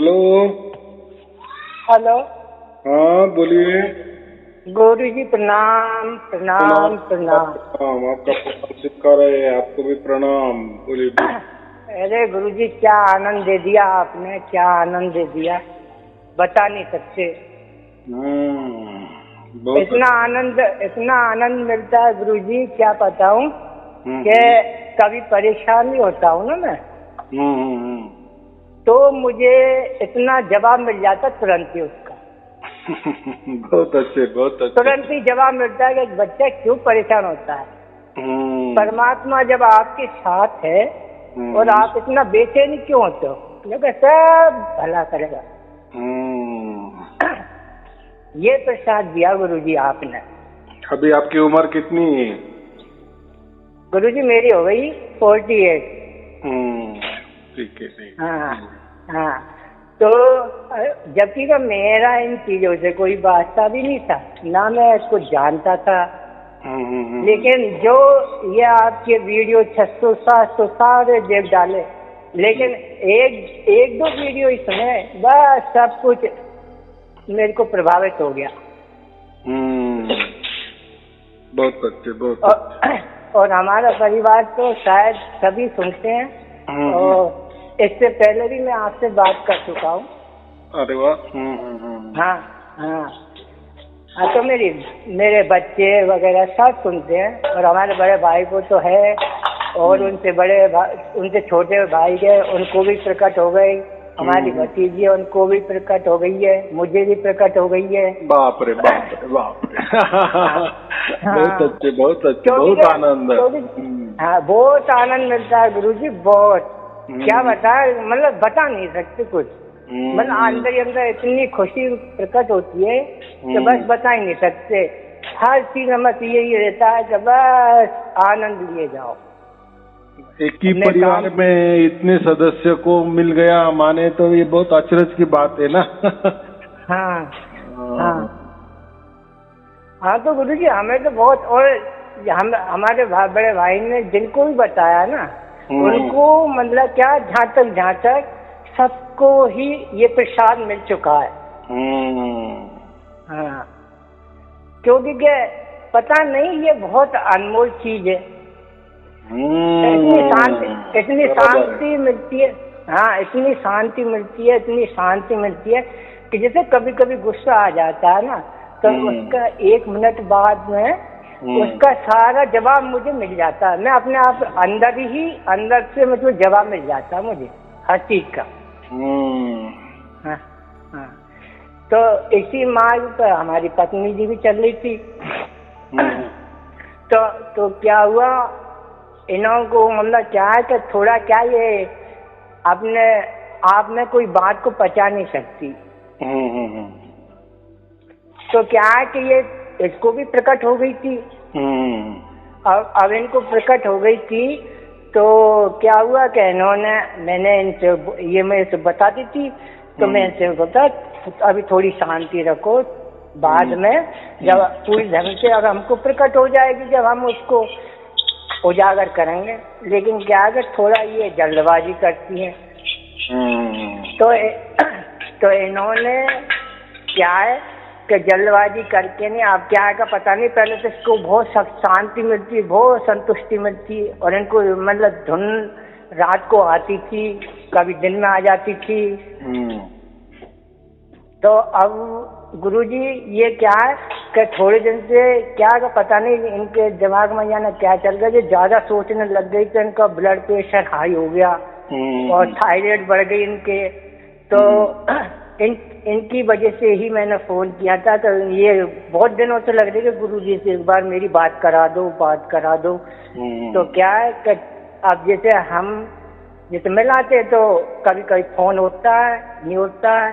Hello. Hello. हाँ बोलिए। गुरु जी प्रणाम प्रणाम प्रणाम। प्रणाम, आपका प्रणाम स्वीकार है, आपको भी प्रणाम। बोलिए बोलिए। अरे गुरु जी क्या आनंद दे दिया आपने, क्या आनंद दे दिया, बता नहीं सकते। बहुत इतना आनंद मिलता है गुरु जी, क्या बताऊं कि कभी परेशान नहीं होता हूँ ना मैं, तो मुझे इतना जवाब मिल जाता तुरंत ही उसका। बहुत अच्छे बहुत अच्छे। तुरंत ही जवाब मिलता है कि बच्चा क्यों परेशान होता है। परमात्मा जब आपके साथ है और आप इतना बेचैनी क्यों होते हो, क्योंकि सब भला करेगा। ये प्रसाद दिया गुरु जी आपने। अभी आपकी उम्र कितनी है? गुरु जी मेरी हो गई 48। ठीक है ठीक। हाँ हाँ। तो जबकि का मेरा इन चीजों से कोई वास्ता भी नहीं था, ना मैं इसको जानता था। लेकिन जो ये आपके वीडियो 600-700 सारे देख डाले, लेकिन एक दो वीडियो ही सुने, बस सब कुछ मेरे को प्रभावित हो गया। बहुत अच्छे बहुत अच्छे। और हमारा परिवार तो शायद सभी सुनते हैं, और इससे पहले भी मैं आपसे बात कर चुका हूँ। अरे वाह। हाँ हाँ हाँ। तो मेरे बच्चे वगैरह सब सुनते हैं, और हमारे बड़े भाई को तो है, और उनसे छोटे भाई है उनको भी प्रकट हो गई, हमारी भतीजी है उनको भी प्रकट हो गई है, मुझे भी प्रकट हो गई है। बाप रे बाप रे बाप रे। बहुत अच्छे बहुत अच्छे, बहुत आनंद। हाँ बहुत आनंद मिलता है गुरु जी, बहुत। क्या बताए, मतलब बता नहीं सकते कुछ, मतलब अंदर ही अंदर इतनी खुशी प्रकट होती है कि बस बता ही नहीं सकते। हर चीज में बस यही रहता है कि बस आनंद लिए जाओ। एक ही परिवार में इतने सदस्य को मिल गया माने तो ये बहुत अचरज की बात है ना। हाँ हाँ हाँ। तो गुरु जी हमें तो बहुत, और हमारे बड़े भाई ने जिनको भी बताया ना, उनको मतलब क्या झांतक सबको ही ये प्रसाद मिल चुका है। हाँ, क्योंकि पता नहीं ये बहुत अनमोल चीज है। इतनी शांति मिलती है। हाँ इतनी शांति मिलती है, इतनी शांति मिलती है कि जैसे कभी कभी गुस्सा आ जाता है ना, तो उसका 1 मिनट बाद में उसका सारा जवाब मुझे मिल जाता है। मैं अपने आप अंदर से मुझे जवाब मिल जाता है मुझे हर चीज का। हाँ हाँ। तो इसी मार्ग पर हमारी पत्नी जी भी चल रही थी। तो क्या हुआ, इन्हों को मतलब क्या है कि थोड़ा क्या ये अपने आप में कोई बात को पचा नहीं सकती। तो क्या है कि ये इसको भी प्रकट हो गई थी। अब इनको प्रकट हो गई थी, तो क्या हुआ कि मैंने इनसे बता दी थी, तो मैं इनसे बता अभी थोड़ी शांति रखो, बाद में जब पूरी ढंग से और हमको प्रकट हो जाएगी, जब हम उसको उजागर करेंगे। लेकिन क्या है कि थोड़ा ये जल्दबाजी करती हैं। तो इन्होंने क्या है कि जल्दबाजी करके नहीं, आप क्या है का पता नहीं, पहले तो इसको बहुत शांति मिलती, बहुत संतुष्टि मिलती, और इनको मतलब धुन रात को आती थी, कभी दिन में आ जाती थी। तो अब गुरुजी ये क्या है कि थोड़े दिन से क्या का पता नहीं इनके दिमाग में या ना क्या चल गया, जो ज्यादा सोचने लग गई, तो इनका ब्लड प्रेशर हाई हो गया और थायराइड बढ़ गई इनके। तो इनकी वजह से ही मैंने फोन किया था। तो ये बहुत दिनों से लग रही है कि गुरुजी से एक बार मेरी बात करा दो। तो क्या है कि अब जैसे मिलाते तो कभी कभी फोन होता है, नहीं होता है।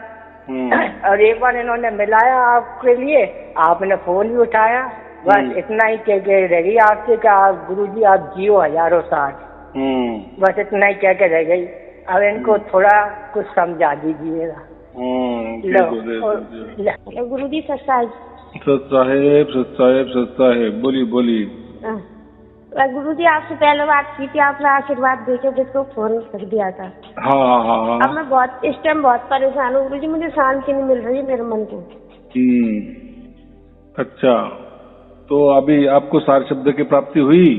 और एक बार इन्होंने मिलाया आपके लिए, आपने फोन भी उठाया, बस इतना ही कह के रह गई आपसे कि आप गुरुजी आप जियो हजारों साल, बस इतना ही कह के रह गई। अब इनको थोड़ा कुछ समझा दीजिएगा। गुरुजी सत साहेब बोली। गुरु जी आपसे पहले बात की थी, आपने आशीर्वाद देके जिसको फोन कर दिया था। हाँ हाँ हाँ। अब मैं इस टाइम बहुत परेशान हूँ गुरु जी, मुझे शांति नहीं मिल रही मेरे मन को। अच्छा, तो अभी आपको सार शब्द की प्राप्ति हुई?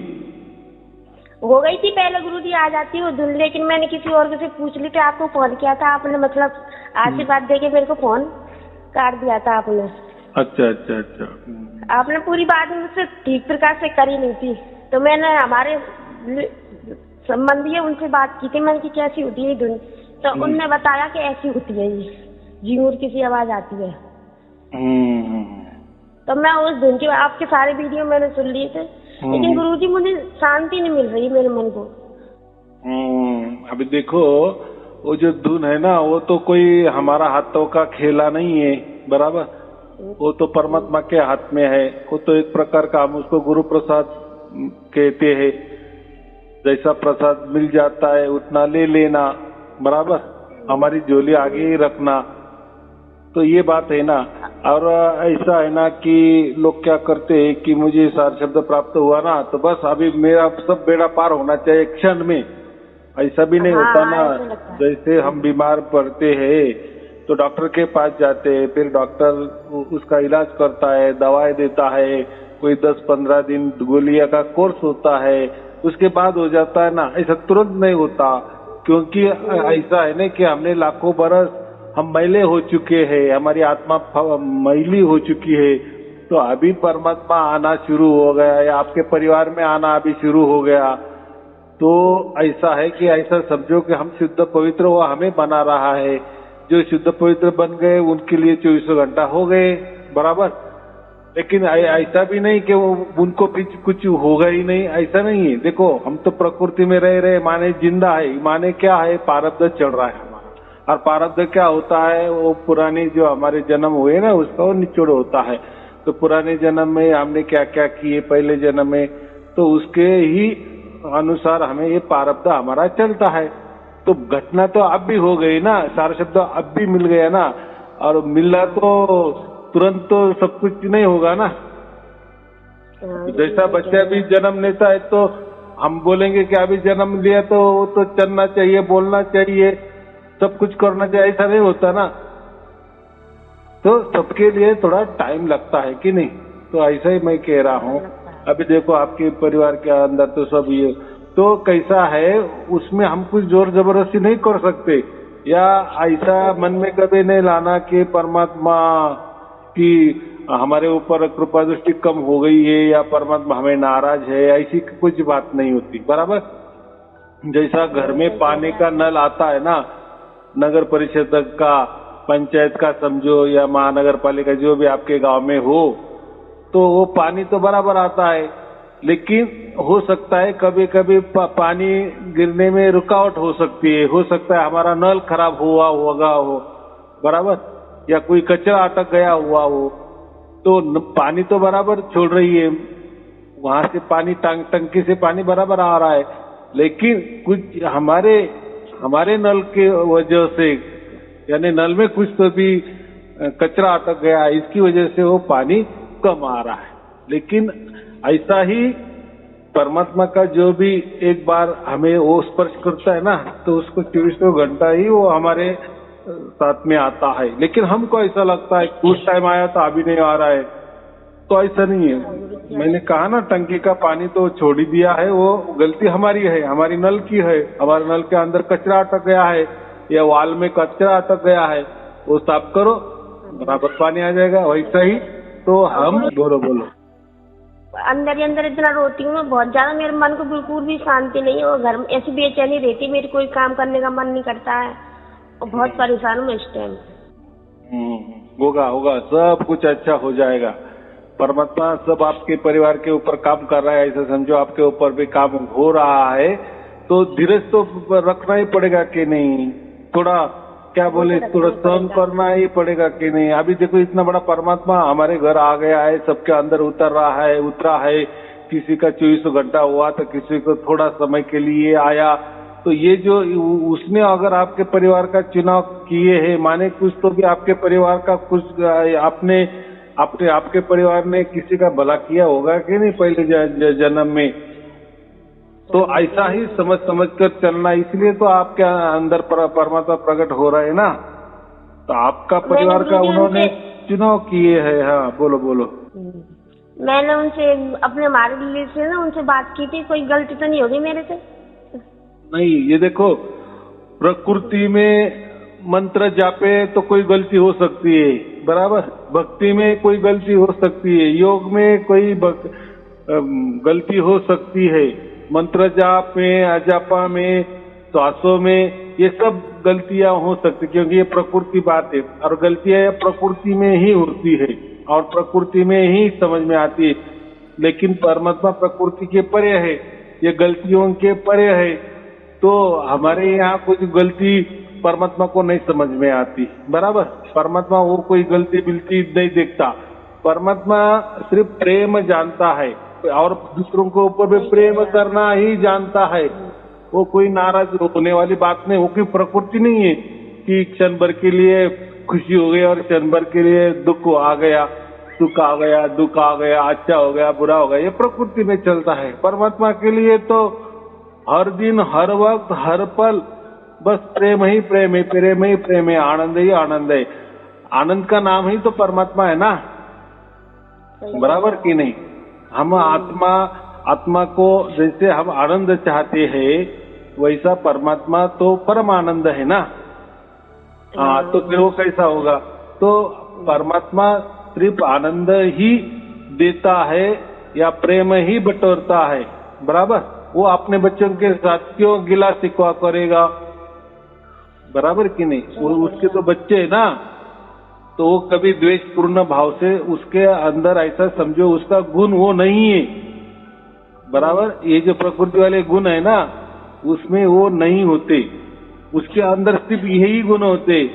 हो गई थी पहले गुरु जी, आ जाती वो धुन, लेकिन मैंने किसी और से पूछ ली थी, आपको फोन किया था आपने, मतलब आशीर्वाद देके मेरे को फोन काट दिया था आपने। अच्छा अच्छा अच्छा। आपने पूरी बात मुझसे ठीक प्रकार से करी नहीं थी, तो मैंने हमारे संबंधी है उनसे बात की थी, मैंने कि कैसी होती है धुन, तो उनने बताया कि ऐसी होती है ये झिंगुर किसी आवाज आती है। तो मैं उस धुन की आपके सारे वीडियो मैंने सुन लिए थे, लेकिन गुरुजी मुझे शांति नहीं मिल रही मेरे मन को। अभी देखो वो जो धुन है ना, वो तो कोई हमारा हाथों का खेला नहीं है, बराबर, वो तो परमात्मा के हाथ में है। वो तो एक प्रकार का हम उसको गुरु प्रसाद कहते हैं, जैसा प्रसाद मिल जाता है उतना ले लेना, बराबर, हमारी झोली आगे ही रखना, तो ये बात है ना। और ऐसा है ना कि लोग क्या करते हैं कि मुझे सार शब्द प्राप्त हुआ ना तो बस अभी मेरा सब बेड़ा पार होना चाहिए क्षण में, ऐसा भी नहीं होता ना। जैसे हम बीमार पड़ते हैं तो डॉक्टर के पास जाते हैं, फिर डॉक्टर उसका इलाज करता है, दवाई देता है, कोई 10-15 दिन गोलियां का कोर्स होता है, उसके बाद हो जाता है ना। ऐसा तुरंत नहीं होता, क्योंकि ऐसा है ना कि हमने लाखों बरस हम मैले हो चुके हैं, हमारी आत्मा मैली हो चुकी है, तो अभी परमात्मा आना शुरू हो गया या आपके परिवार में आना अभी शुरू हो गया। तो ऐसा है कि ऐसा समझो कि हम शुद्ध पवित्र वो हमें बना रहा है, जो शुद्ध पवित्र बन गए उनके लिए 24 घंटा हो गए, बराबर। लेकिन ऐसा भी नहीं कि वो उनको भी कुछ होगा ही नहीं, ऐसा नहीं है। देखो हम तो प्रकृति में रह रहे, माने जिंदा है, माने क्या है, प्रारब्ध चल रहा है हमारा, और प्रारब्ध क्या होता है, वो पुरानी जो हमारे जन्म हुए ना उसका वो निचोड़ होता है। तो पुराने जन्म में हमने क्या क्या किए पहले जन्म में, तो उसके ही अनुसार हमें ये प्रारब्ध हमारा चलता है। तो घटना तो अब भी हो गई ना, सारा शब्द अब भी मिल गया ना, और मिला तो तुरंत तो सब कुछ नहीं होगा ना। जैसा बच्चा भी जन्म लेता है तो हम बोलेंगे कि अभी जन्म लिया तो वो तो चलना चाहिए, बोलना चाहिए, सब कुछ करना चाहिए, ऐसा नहीं होता ना। तो सबके लिए थोड़ा टाइम लगता है कि नहीं, तो ऐसा ही मैं कह रहा हूँ। अभी देखो आपके परिवार के अंदर तो सब ये तो कैसा है, उसमें हम कुछ जोर जबरदस्ती नहीं कर सकते, या ऐसा मन में कभी नहीं लाना कि परमात्मा की हमारे ऊपर कृपा दृष्टि कम हो गई है या परमात्मा हमें नाराज है, ऐसी कुछ बात नहीं होती, बराबर। जैसा घर में पानी का नल आता है ना, नगर परिषद का, पंचायत का समझो, या महानगर पालिका जो भी आपके गांव में हो, तो वो पानी तो बराबर आता है, लेकिन हो सकता है कभी कभी पानी गिरने में रुकावट हो सकती है, हो सकता है हमारा नल खराब हुआ होगा हो, बराबर, या कोई कचरा अटक गया हुआ हो, तो पानी तो बराबर छोड़ रही है, वहां से पानी टंकी से पानी बराबर आ रहा है, लेकिन कुछ हमारे नल के वजह से, यानी नल में कुछ तो भी कचरा अटक गया, इसकी वजह से वो पानी कम आ रहा है। लेकिन ऐसा ही परमात्मा का जो भी एक बार हमें वो स्पर्श करता है ना, तो उसको 24 घंटा ही वो हमारे साथ में आता है। लेकिन हमको ऐसा लगता है कुछ टाइम आया था अभी नहीं आ रहा है, तो ऐसा नहीं है। मैंने कहा ना, टंकी का पानी तो छोड़ ही दिया है, वो गलती हमारी है, हमारी नल की है, हमारे नल के अंदर कचरा अटक गया है या वाल में कचरा अटक गया है, वो साफ करो, बराबर पानी आ जाएगा। वैसा ही तो हम बोलो अंदर ही अंदर इतना रोती हूँ मैं बहुत ज्यादा, मेरे मन को बिल्कुल भी शांति नहीं है, और घर में ऐसी बेचैनी रहती, मेरे कोई काम करने का मन नहीं करता है, और बहुत परेशान हूँ इस टाइम। होगा सब कुछ अच्छा हो जाएगा। परमात्मा सब आपके परिवार के ऊपर काम कर रहा है, ऐसा समझो आपके ऊपर भी काम हो रहा है, तो धीरज तो रखना ही पड़ेगा कि नहीं, थोड़ा क्या बोले, थोड़ा सहन करना ही पड़ेगा कि नहीं। अभी देखो इतना बड़ा परमात्मा हमारे घर आ गया है, सबके अंदर उतरा है, किसी का 24 घंटा हुआ तो किसी को थोड़ा समय के लिए आया, तो ये जो उसने अगर आपके परिवार का चुनाव किए है, माने कुछ तो भी आपके परिवार का कुछ आपके परिवार ने किसी का भला किया होगा कि नहीं पहले जन्म में, तो ऐसा ही समझ समझ कर चलना, इसलिए तो आपके अंदर परमात्मा प्रकट हो रहा है ना। तो आपका परिवार का उन्होंने चुनाव किए है। हाँ बोलो बोलो। मैंने उनसे अपने हमारे लिए से ना उनसे बात की थी, कोई गलती तो नहीं होगी मेरे से? नहीं, ये देखो, प्रकृति में मंत्र जापे तो कोई गलती हो सकती है, बराबर। भक्ति में कोई गलती हो सकती है, योग में कोई गलती हो सकती है, मंत्र जाप में, अजापा में, श्वासों में, ये सब गलतियां हो सकती, क्योंकि ये प्रकृति बात है और गलतियां प्रकृति में ही होती है और प्रकृति में ही समझ में आती है। लेकिन परमात्मा प्रकृति के परे है, ये गलतियों के परे है। तो हमारे यहाँ कुछ गलती परमात्मा को नहीं समझ में आती, बराबर। परमात्मा वो कोई गलती बिलती नहीं देखता। परमात्मा सिर्फ प्रेम जानता है और दूसरों के ऊपर भी प्रेम करना ही जानता है। वो कोई नाराज होने वाली बात नहीं, वो कोई प्रकृति नहीं है कि क्षण भर के लिए खुशी हो गई और क्षण भर के लिए दुख आ गया, सुख आ गया, दुख आ गया, अच्छा हो गया, बुरा हो गया, ये प्रकृति में चलता है। परमात्मा के लिए तो हर दिन, हर वक्त, हर पल बस प्रेम ही प्रेम है, प्रेम ही प्रेम है, आनंद ही आनंद है। आनंद का नाम ही तो परमात्मा है ना, बराबर कि नहीं। हम आत्मा को जैसे हम आनंद चाहते हैं, वैसा परमात्मा तो परम आनंद है ना। हाँ, तो फिर वो कैसा होगा? तो परमात्मा सिर्फ आनंद ही देता है या प्रेम ही बटोरता है, बराबर। वो अपने बच्चों के साथ क्यों गिला शिकवा करेगा, बराबर कि नहीं। वो उसके तो बच्चे है ना, तो वो कभी द्वेषपूर्ण भाव से उसके अंदर ऐसा समझो उसका गुण वो नहीं है, बराबर। ये जो प्रकृति वाले गुण है ना, उसमें वो नहीं होते। उसके अंदर सिर्फ यही गुण होते,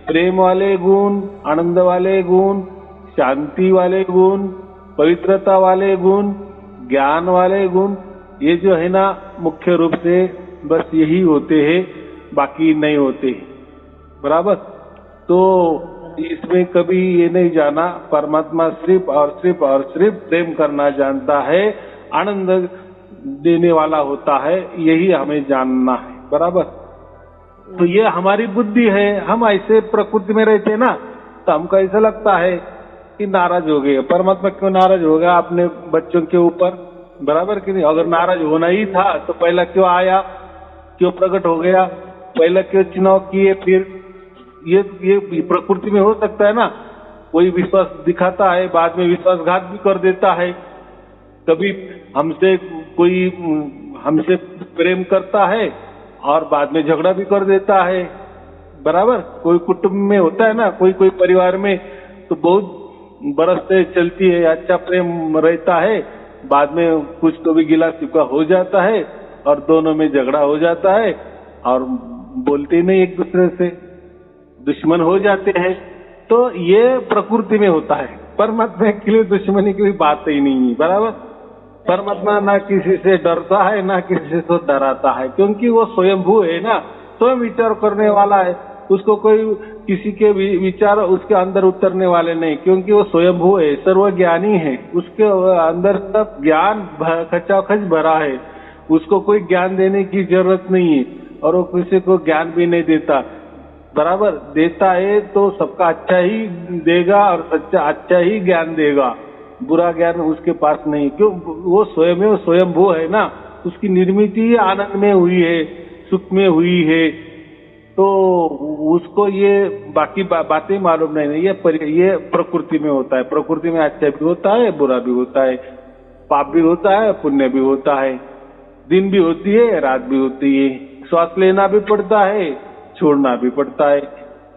प्रेम वाले गुण, आनंद वाले गुण, शांति वाले गुण, पवित्रता वाले गुण, ज्ञान वाले गुण, ये जो है ना मुख्य रूप से बस यही होते हैं, बाकी नहीं होते, बराबर। तो इसमें कभी ये नहीं जाना, परमात्मा सिर्फ और सिर्फ और सिर्फ प्रेम करना जानता है, आनंद देने वाला होता है, यही हमें जानना है, बराबर। तो ये हमारी बुद्धि है। हम ऐसे प्रकृति में रहते ना, तो हमको ऐसा लगता है कि नाराज हो गए। परमात्मा क्यों नाराज हो गया अपने बच्चों के ऊपर, बराबर कि नहीं। अगर नाराज होना ही था तो पहला क्यों आया, क्यों प्रकट हो गया, पहला क्यों चुनाव किए। फिर ये प्रकृति में हो सकता है ना, कोई विश्वास दिखाता है, बाद में विश्वासघात भी कर देता है। कभी हमसे प्रेम करता है और बाद में झगड़ा भी कर देता है, बराबर। कोई कुटुंब में होता है ना, कोई परिवार में तो बहुत बरस से चलती है, अच्छा प्रेम रहता है, बाद में कुछ तो भी गिला शिकवा हो जाता है और दोनों में झगड़ा हो जाता है और बोलते नहीं एक दूसरे से, दुश्मन हो जाते हैं। तो ये प्रकृति में होता है। परमात्मा के लिए दुश्मनी की बात ही नहीं है, बराबर। परमात्मा ना किसी से डरता है, ना किसी से डराता है, क्योंकि वो स्वयंभू है ना, स्वयं विचार करने वाला है। उसको कोई किसी के विचार उसके अंदर उतरने वाले नहीं, क्योंकि वो स्वयंभू है, सर्वज्ञानी है। उसके अंदर सब ज्ञान खचाखच भरा है, उसको कोई ज्ञान देने की जरूरत नहीं है और वो किसी को ज्ञान भी नहीं देता, बराबर। देता है तो सबका अच्छा ही देगा और सच्चा अच्छा ही ज्ञान देगा, बुरा ज्ञान उसके पास नहीं। क्यों? वो स्वयंभू है ना, उसकी निर्मित ही आनंद में हुई है, सुख में हुई है। तो उसको ये बाकी बातें मालूम नहीं। ये प्रकृति में होता है। प्रकृति में अच्छा भी होता है, बुरा भी होता है, पाप भी होता है, पुण्य भी होता है, दिन भी होती है, रात भी होती है, श्वास लेना भी पड़ता है, छोड़ना भी पड़ता है।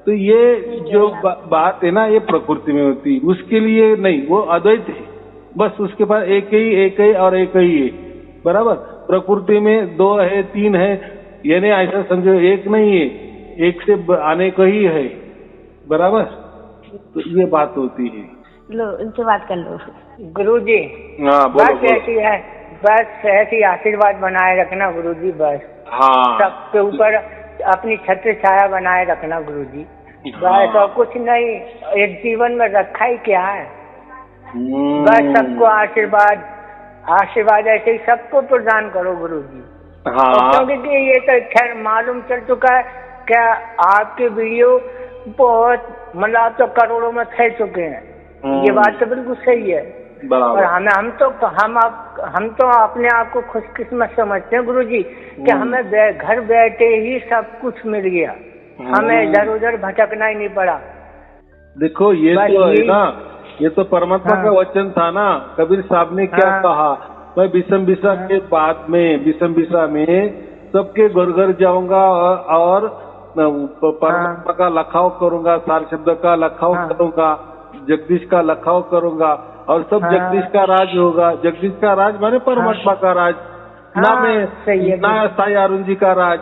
तो ये जो बात है ना, ये प्रकृति में होती है। उसके लिए नहीं, वो अद्वैत है, बस उसके पास एक ही और एक ही है, बराबर। प्रकृति में दो है, तीन है, यानी ऐसा समझो एक नहीं है, एक से आने का ही है, बराबर। तो ये बात होती है। लो, इनसे बात कर लो। गुरुजी, हाँ बोलो। बस ऐसी है, बस ऐसी आशीर्वाद बनाए रखना गुरुजी, बस। हाँ, सबके ऊपर अपनी छत्र छाया बनाए रखना गुरुजी, बस। हाँ। और कुछ नहीं, एक जीवन में रखा ही क्या है, बस सबको आशीर्वाद आशीर्वाद ऐसे ही सबको प्रदान करो गुरुजी। हाँ क्योंकि ये तो खैर मालूम चल चुका है क्या आपके वीडियो बहुत मतलब तो करोड़ों में फैल चुके हैं। ये बात तो बिल्कुल सही है। और हम तो अपने आप को खुशकिस्मत समझते हैं गुरुजी कि हमें घर बैठे ही सब कुछ मिल गया, हमें इधर उधर भटकना ही नहीं पड़ा। देखो ये तो है ना, ये तो परमात्मा का वचन था ना। कबीर साहब ने क्या कहा, मैं विषम विषा के बाद में विषम विषा में सबके घर घर जाऊंगा और परमात्मा का लखाव करूंगा, सार शब्द का लखाव करूंगा, जगदीश का लखाव करूंगा और सब जगदीश का राज होगा। जगदीश का राज माने परमात्मा का राज, ना साई अरुण जी का राज,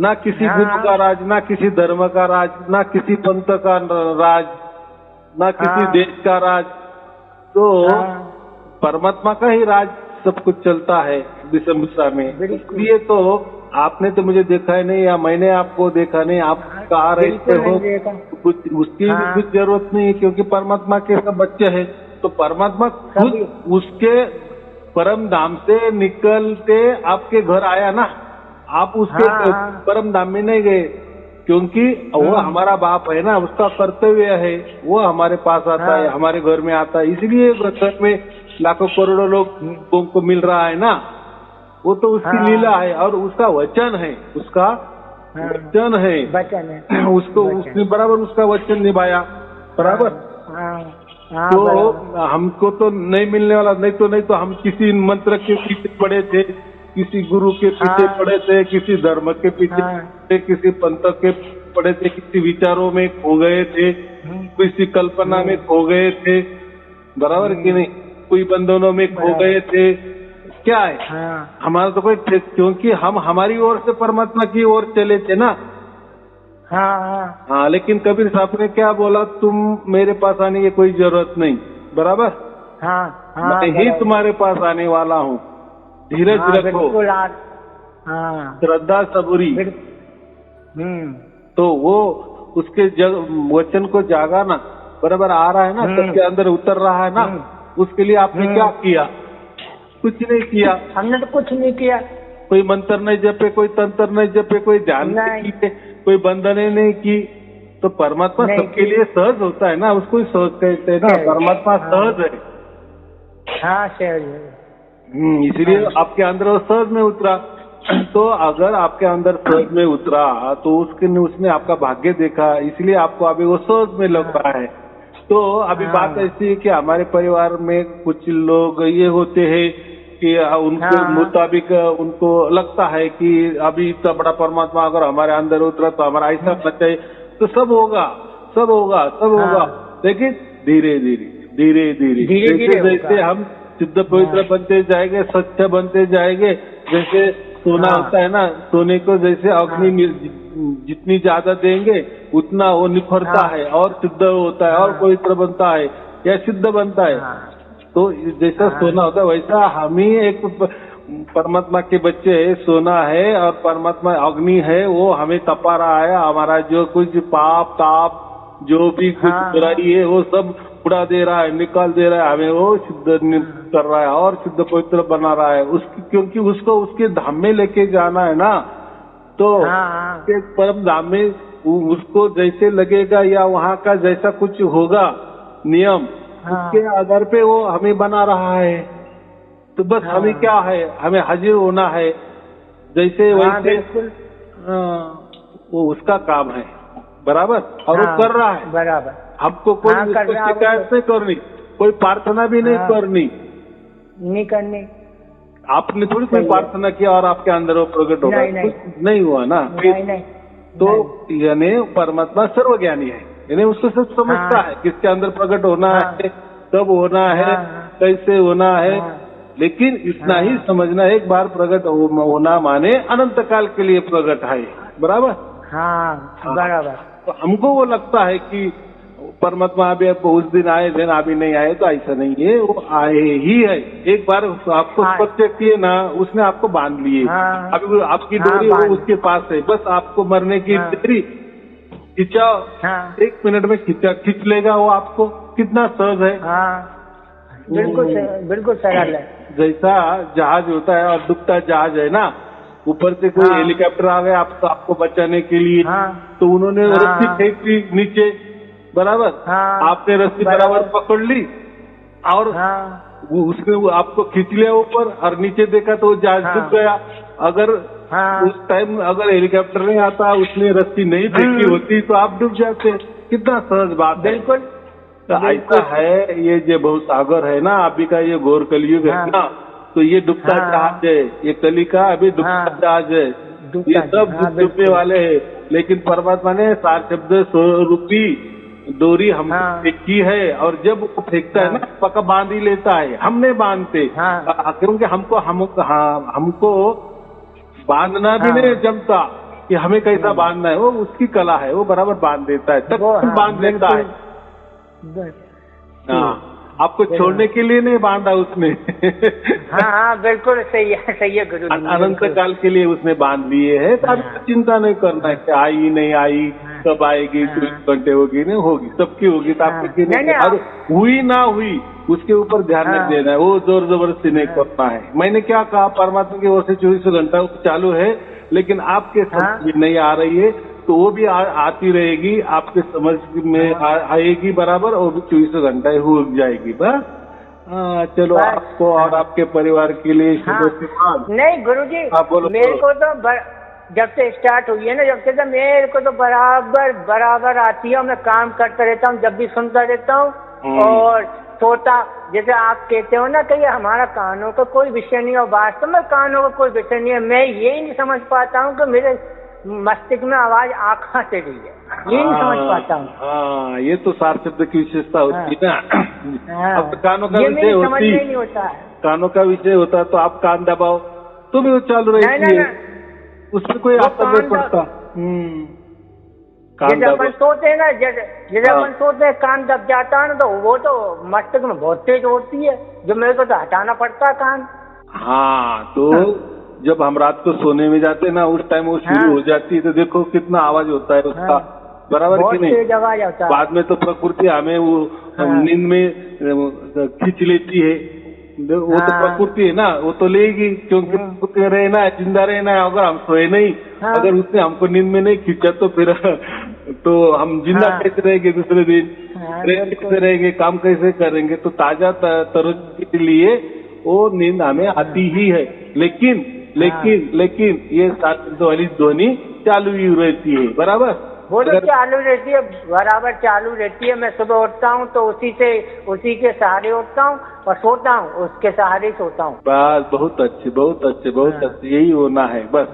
ना किसी गुरु का राज, ना किसी धर्म का राज, ना किसी पंथ का राज, ना किसी देश का राज। तो परमात्मा का ही राज सब कुछ चलता है विषम विषा में। इसलिए तो आपने तो मुझे देखा ही नहीं या मैंने आपको देखा नहीं, आप कहा रहते हो कुछ उसकी कुछ जरूरत नहीं है क्योंकि परमात्मा के सब बच्चे हैं। तो परमात्मा खुद उसके परम धाम से निकलते आपके घर आया ना, आप उसके परम धाम में नहीं गए क्योंकि वो हमारा बाप है ना, उसका कर्तव्य है, वो हमारे पास आता है, हमारे घर में आता है। इसलिए घर में लाखों करोड़ों लोगों को मिल रहा है ना, वो तो उसकी लीला है और उसका वचन है, उसका वचन है, उसको उसने बराबर उसका वचन निभाया बराबर। तो हमको तो नहीं मिलने वाला, नहीं तो हम किसी मंत्र के पीछे पड़े थे, किसी गुरु के पीछे पड़े थे, किसी धर्म के पीछे, किसी पंथ के पड़े थे, किसी विचारों में खो गए थे, किसी कल्पना में खो गए थे, बराबर कि नहीं, कोई बंधनों में खो गए थे। क्या है हमारा तो कोई, क्योंकि हम हमारी ओर से परमात्मा की ओर चले थे ना। हाँ लेकिन कबीर साहब ने क्या बोला, तुम मेरे पास आने की कोई जरूरत नहीं, बराबर। मैं ही तुम्हारे पास आने वाला हूँ, धीरज रखो, श्रद्धा सबूरी। तो वो उसके वचन को जागा ना, बराबर आ रहा है ना, सबके अंदर उतर रहा है ना। उसके लिए आपने क्या किया? कुछ नहीं किया, हमने तो कुछ नहीं किया। कोई मंत्र नहीं जपे, कोई तंत्र नहीं जपे, कोई ध्यान नहीं किए, कोई बंधने नहीं की। तो परमात्मा सबके लिए सहज होता है ना, उसको ही सहज कहते हैं ना, परमात्मा सहज है। सहज है। इसलिए आपके अंदर वो सहज में उतरा। तो अगर आपके अंदर सहज में उतरा तो उसने आपका भाग्य देखा, इसलिए आपको अभी वो सहज में लग रहा है। तो अभी बात ऐसी है कि हमारे परिवार में कुछ लोग ये होते हैं कि उनके मुताबिक उनको लगता है कि अभी इतना बड़ा परमात्मा अगर हमारे अंदर उतरा तो हमारा ऐसा होना चाहिए, तो सब होगा। लेकिन धीरे धीरे जैसे हम शुद्ध पवित्र बनते जाएंगे, स्वच्छ बनते जाएंगे। जैसे सोना होता है ना, सोने को जैसे अग्नि जितनी ज्यादा देंगे उतना वो निखरता है और शुद्ध होता है और पवित्र बनता है या सिद्ध बनता है। तो जैसा सोना होता है वैसा हम ही एक परमात्मा के बच्चे है, सोना है और परमात्मा अग्नि है, वो हमें तपा रहा है। हमारा जो कुछ पाप ताप जो भी कुछ बुराई है वो सब उड़ा दे रहा है, निकाल दे रहा है, हमें वो शुद्ध कर रहा है और शुद्ध पवित्र बना रहा है। क्योंकि उसको उसके धाम में लेके जाना है ना, तो परम धाम में उसको जैसे लगेगा या वहाँ का जैसा कुछ होगा नियम, उसके आधार पे वो हमें बना रहा है। तो बस हमें क्या है, हमें हाजिर होना है जैसे वैसे। वो उसका काम है बराबर, और वो कर रहा है बराबर। हमको कोई शिकायत नहीं करनी, कोई प्रार्थना भी नहीं करनी। आपने थोड़ी कोई प्रार्थना किया और आपके अंदर वो प्रकट होगा, नहीं हुआ ना। तो यानी परमात्मा सर्वज्ञानी है, यानी उसको सब समझता है किसके अंदर प्रकट होना है, कब होना है, कैसे होना है। लेकिन इतना ही समझना, एक बार प्रकट होना माने अनंत काल के लिए प्रकट है, बराबर। बराबर। तो हमको वो लगता है कि परमात्मा अभी उस दिन आए दिन अभी नहीं आए, तो ऐसा नहीं है, वो आए ही है। एक बार आपको स्पर्श किए ना, उसने आपको बांध लिए। अभी आपकी डोरी वो उसके पास है, बस आपको मरने की देरी, खिंचाओ 1 मिनट में खिंच लेगा वो आपको। कितना सहज है। बिल्कुल सरल है। जैसा जहाज होता है और डूबता जहाज है ना, ऊपर से कोई हाँ। हेलीकॉप्टर आ गया आपको बचाने के लिए, हाँ। तो उन्होंने हाँ। रस्सी फेंक दी नीचे, बराबर। हाँ। आपने रस्सी बराबर पकड़ ली और हाँ। उसने आपको खींच लिया ऊपर, और नीचे देखा तो जहाज डूब गया। अगर उस टाइम अगर हेलीकॉप्टर नहीं आता, उसने रस्सी नहीं फेंकी होती तो आप डूब जाते। कितना सहज बात है। बिल्कुल। तो ऐसा है, ये जो भवसागर है ना अभी का, ये घोर कलयुग है ना, तो ये डूबता जहाज है, ये कली का अभी डूबता जहाज है, ये सब डूबने वाले हैं। लेकिन परमात्मा ने 7 शब्द स्वरूपी डोरी हमको फेंकी है, और जब वो फेंकता है ना पक्का बांध ही लेता है, हम नहीं बांधते। क्योंकि हमको बांधना भी नहीं जमता कि हमें कैसा बांधना है, वो उसकी कला है, वो बराबर बांध देता है, तब बांध लेता है। आपको छोड़ने के लिए नहीं बांधा उसने। हाँ, बिल्कुल सही है गुरु जी। अनंत काल के लिए उसने बांध लिए है, तो आपको चिंता नहीं करना है कि आई नहीं आई, कब आएगी, कुछ घंटे होगी नहीं होगी, सबकी होगी, तो आपको हुई ना हुई उसके ऊपर ध्यान नहीं देना है, वो जोर जबरदस्ती नहीं करना है। मैंने क्या कहा, परमात्मा की ओर से 24 घंटा चालू है, लेकिन आपके समझ में नहीं आ रही है तो वो भी आती रहेगी, आपके समझ में आएगी बराबर, और भी 24 घंटा हो जाएगी। बस चलो, आपको और आपके परिवार के लिए शुभ। नहीं गुरुजी, मेरे को तो जब से स्टार्ट हुई है ना, जब से तो मेरे को तो बराबर आती है, मैं काम करता रहता हूँ, जब भी सुनता रहता हूँ और सोता। जैसे आप कहते हो ना कि ये हमारा कानों का कोई विषय नहीं है, वास्तव में कानों का कोई विषय नहीं है। मैं यही नहीं समझ पाता हूँ कि मेरे मस्तिष्क में आवाज आ कहाँ से रही है, ये नहीं समझ पाता हूँ। हाँ, ये तो 7 शब्द की विशेषता होती है ना। अब कानों का विषय होती, नहीं होता है, कानों का विषय होता तो आप कान दबाओ तो भी वो चालू रहती है, उसमें कोई असर नहीं पड़ता। जैसे अपन सोते हैं ना, जैसे अपन सोते हैं कान दब जाता है ना, तो वो तो मस्तिष्क में बहुत तेज होती है, जो मेरे को तो हटाना पड़ता है कान। हाँ, तो जब हम रात को सोने में जाते हैं ना, उस टाइम वो शुरू हो जाती है, तो देखो कितना आवाज होता है उसका, बराबर कि नहीं? तेज आवाज होता है। बाद में तो प्रकृति हमें वो नींद में खींच लेती है, वो तो प्रकृति है ना, वो तो लेगी, क्योंकि रहना है, जिंदा रहना है। अगर हम सोए नहीं, अगर उसने हमको नींद में नहीं खींचा तो फिर तो हम जिंदा कैसे रहेंगे, दूसरे दिन कैसे रहेंगे, काम कैसे करेंगे? तो ताजा तरोताजा के लिए वो नींद हमें आती ही है, लेकिन ये 7 शब्द वाली ध्वनि चालू ही रहती है, बराबर। वो तो चालू रहती है, बराबर चालू रहती है। मैं सुबह उठता हूँ तो उसी के सहारे उठता हूँ, और सोता हूँ उसके सहारे सोता हूँ। बस, बहुत अच्छे, यही होना है बस।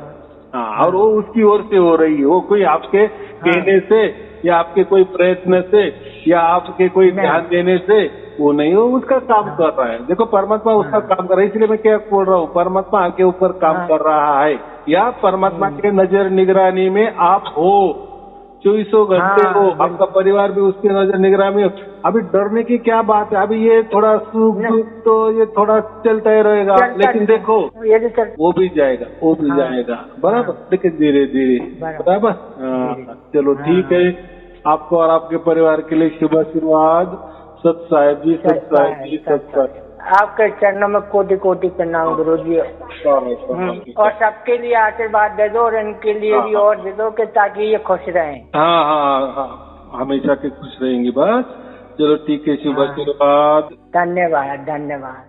हाँ, और वो उसकी ओर से हो रही है, वो कोई आपके कहने से या आपके कोई प्रयत्न से या आपके कोई ध्यान देने से वो नहीं, हो उसका काम कर रहा है। देखो, परमात्मा उसका काम कर रहा है, इसलिए मैं क्या बोल रहा हूँ, परमात्मा आपके ऊपर काम कर रहा है, या परमात्मा के नजर निगरानी में आप हो, 24 घंटे हो, आपका परिवार भी उसके नजर निगरानी में। अभी डरने की क्या बात है? अभी ये थोड़ा सुख दुख तो ये थोड़ा चलता ही रहेगा, लेकिन देखो वो भी जाएगा, बराबर। लेकिन धीरे धीरे, बराबर। चलो ठीक है, आपको और आपके परिवार के लिए शुभ आशीर्वाद। सत साहिब जी, सत साहिब जी, सत साहिब। आपके चरणों में कोटि कोटि प्रणाम गुरु जी। और सबके लिए आशीर्वाद दे दो, और इनके लिए भी और दे दो, कि ताकि ये खुश रहें। हाँ, हमेशा के खुश रहेंगे। बस चलो ठीक है, शुभ आशीर्वाद। धन्यवाद।